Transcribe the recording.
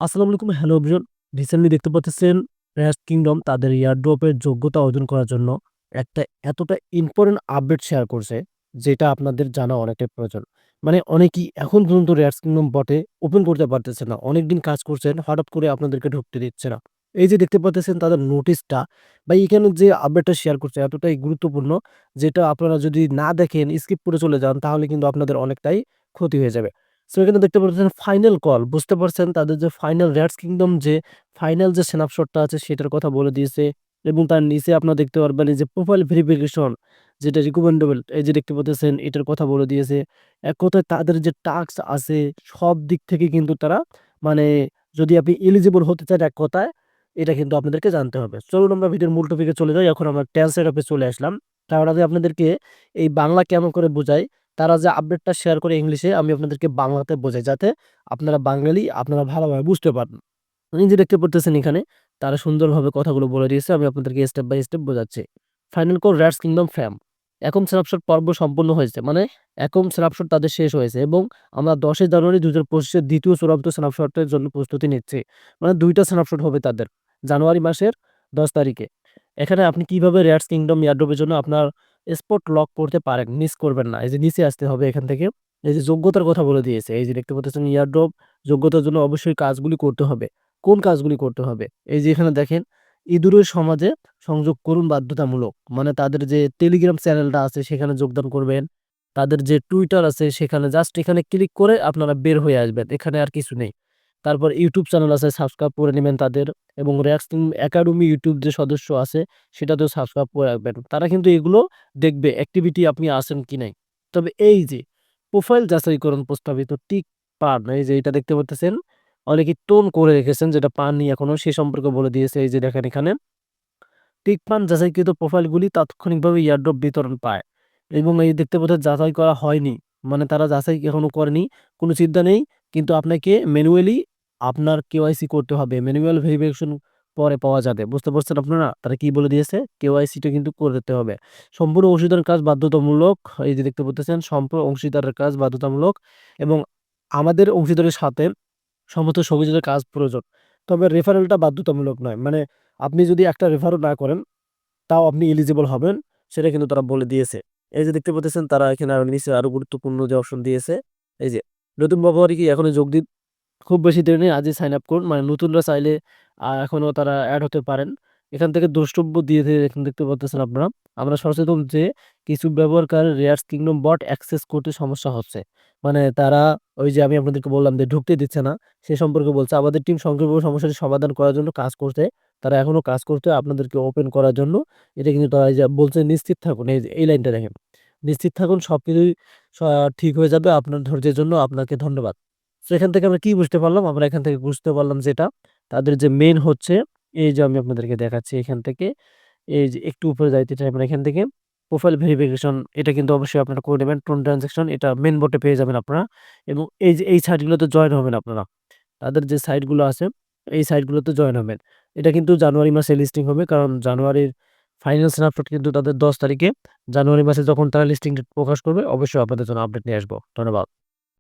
আসসালামু আলাইকুম। Hello everyone. Recently দেখতে পাচ্ছেন রেস্ট কিংডম তাদের এয়ারড্রপ এর যোগ্যতা অর্জন করার জন্য একটা এতটা ইম্পোর্টেন্ট আপডেট শেয়ার করছে, যেটা আপনাদের জানা অনেকটাই প্রয়োজন। মানে অনেকেই এখন পর্যন্ত রেস্ট কিংডম বটে ওপেন করতে পারতেছে না। অনেকদিন কাজ করছেন, হঠাৎ করে আপনাদেরকে ঢুকতে দিচ্ছে না। এই যে দেখতে পাচ্ছেন তাদের নোটিসটা বা এখানে যে আপডেটটা শেয়ার করছে এতটাই গুরুত্বপূর্ণ, যেটা আপনারা যদি না দেখেন স্কিপ করে চলে যান তাহলে কিন্তু আপনাদের অনেকটাই ক্ষতি হয়ে যাবে। সো এখানে দেখতে পাচ্ছেন ফাইনাল কল, বুঝতে পারছেন তাদের যে ফাইনাল র‍্যাটস কিংডম যে ফাইনাল যে স্ন্যাপশটটা আছে সেটার কথা বলে দিয়েছে। এবং তার নিচে আপনারা দেখতে পারবেন এই যে প্রোফাইল ভেরিফিকেশন যেটা রিকমেন্ডেবল, এই যে দেখতে পাচ্ছেন এটার কথা বলে দিয়েছে। এক কথায় তাদের যে টাস্ক আছে সব দিক থেকে কিন্তু তারা মানে যদি আপনি এলিজিবল হতে চান এক কথায়, এটা কিন্তু আপনাদেরকে জানতে হবে। চলুন আমরা ভিডিওর মূল টপিকে চলে যাই। এখন আমরা ট্যান সেটআপে চলে আসলাম। তার আগে আপনাদেরকে এই বাংলা কেমন করে বোঝাই, তারা যে আপডেটটা শেয়ার করে ইংলিশে আমি আপনাদেরকে বাংলাতে বোঝাই, যাতে আপনারা বাঙালি আপনারা ভালোভাবে বুঝতে পারেন। এই যে দেখতে পারতেছেন এখানে তারা সুন্দরভাবে কথাগুলো বলে দিয়েছে। আমি আপনাদেরকে স্টেপ বাই স্টেপ বোঝাচ্ছি। Final core rats kingdom fam. একক স্ন্যাপশট পর্ব সম্পূর্ণ হয়েছে। মানে একক স্ন্যাপশট তাদের শেষ হয়েছে এবং আমরা ১০ জানুয়ারি ২০২৫ এর ২য় চূড়ান্ত স্ন্যাপশটের জন্য প্রস্তুতি নিচ্ছি। মানে ২ টা স্ন্যাপশট হবে তাদের। জানুয়ারি মাসের ১০ তারিখে। এখানে আপনি কিভাবে র‍্যাটস কিংডম এয়ারড্রপ এর জন্য আপনার স্পট লক করতে পারেন। মিস করবেন না। এই যে নিচে আসতে হবে এখান থেকে। এই যে যোগ্যতার কথা বলে দিয়েছে। এই যে দেখতে পাচ্ছেন এয়ারড্রপ যোগ্যতার জন্য অবশ্যই কাজগুলি করতে হবে। কোন কাজগুলি করতে হবে? এই যে এখানে দেখেন, ইঁদুরের সমাজে সংযোগ করুন বাধ্যতামূলক। মানে তাদের যে টেলিগ্রাম চ্যানেলটা আছে সেখানে যোগদান করবেন। তাদের যে টুইটার আছে সেখানে জাস্ট এখানে ক্লিক করে আপনারা বের হয়ে আসবেন। এখানে আর কিছু নেই। তারপর ইউটিউব চ্যানেল আছে, সাবস্ক্রাইব করে নিবেন তাদের। এবং রেক্সটিম একাডেমি ইউটিউব যে সদস্য আছে সেটাতেও সাবস্ক্রাইব করে রাখবেন। তারা কিন্তু এগুলো দেখবে অ্যাক্টিভিটি আপনি আছেন কি নাই। তবে এই যে প্রোফাইল যাচাইকরণ প্রস্তাবিত টিক পান, এই যে এটা দেখতে পারতেছেন অনেকেই টোন করে রেখেছেন যেটা পাননি এখনো, সে সম্পর্কে বলে দিয়েছে। এই যে দেখেন এখানে টিকফান যাচাইকৃত প্রোফাইলগুলি তাৎক্ষণিকভাবে এয়ারড্রপ বিতরণ পায় এবং এই দেখতে পাচ্ছেন যাচাই করা হয়নি। মানে তারা যাচাই এখনো করেনি, কোনো চিন্তা নেই। কিন্তু আপনাকে ম্যানুয়ালি আপনার কেওয়াইসি করতে হবে। ম্যানুয়াল ভেরিফিকেশন পরে পাওয়া যাবে। বুঝতে পারছেন আপনারা? তারা কি বলে দিয়েছে? কেওয়াইসিটা কিন্তু করে দিতে হবে। সম্পূর্ণ অংশীদারের কাজ বাধ্যতামূলক। এই যে দেখতে পাচ্ছেন সম্পূর্ণ অংশীদারের কাজ বাধ্যতামূলক এবং আমাদের অংশীদারের সাথে সমস্ত সহযোগিতার কাজ প্রয়োজন। তবে রেফারেলটা বাধ্যতামূলক নয়। মানে আপনি যদি একটা রেফারও না করেন, তাও আপনি এলিজিবল হবেন, সেটা কিন্তু তারা বলে দিয়েছে। এই যে দেখতে পাচ্ছেন তারা এখানে আরো নিচে আরো গুরুত্বপূর্ণ যে অপশন দিয়েছে, এই যে নতুন ব্যবহারকারী এখনো যোগ দিন। খুব বেশি দেরি নেই, আজই সাইন আপ করুন। মানে নতুনরা চাইলে এখনো তারা এড হতে পারেন। এখান থেকে দ্রষ্টব্য দিয়ে এখানে দেখতে পাচ্ছেন আপনারা। আমরা সচেতন যে কিছু ব্যবহারকারী রেয়ার্স কিংডম বট অ্যাক্সেস করতে সমস্যা হচ্ছে। মানে তারা ওই যে আমি আপনাদেরকে বললাম যে ঢুকতে দিচ্ছে না, সে সম্পর্কে বলছে। আমাদের টিম সংক্ষেপে সমস্যাটি সমাধান করার জন্য কাজ করছে। তারা এখনো কাজ করছে আপনাদেরকে ওপেন করার জন্য। এটা কিন্তু তারা এই যে বলছে নিশ্চিত থাকুন। এই যে এই লাইনটা দেখেন। নিশ্চিত থাকুন সবকিছুই স ঠিক হয়ে যাবে। আপনার ধৈর্যের জন্য আপনাকে ধন্যবাদ। সো এখান থেকে আমরা কি বুঝতে পারলাম? আমরা এখান থেকে বুঝতে পারলাম যেটা, তাদের যে মেইন হচ্ছে এই যে আমি আপনাদেরকে দেখাচ্ছি এখান থেকে, এই যে একটু উপরে যাইতে চাইবেন এখান থেকে প্রোফাইল ভেরিফিকেশন, এটা কিন্তু অবশ্যই আপনারা করে নেবেন। টোন ট্রান্সেকশন এটা মেইন বোর্ডে পেয়ে যাবেন আপনারা এবং এই যে এই সাইটগুলোতে জয়েন হবেন আপনারা। তাদের যে সাইটগুলো আছে এই সাইটগুলোতে জয়েন হবেন। এটা কিন্তু জানুয়ারি মাসে লিস্টিং হবে, কারণ জানুয়ারির ফাইনাল স্ন্যাপশট কিন্তু তাদের ১০ তারিখে। জানুয়ারি মাসে যখন তারা লিস্টিং ডেট প্রকাশ করবে অবশ্যই আপনাদের জন্য আপডেট নিয়ে আসবো। ধন্যবাদ।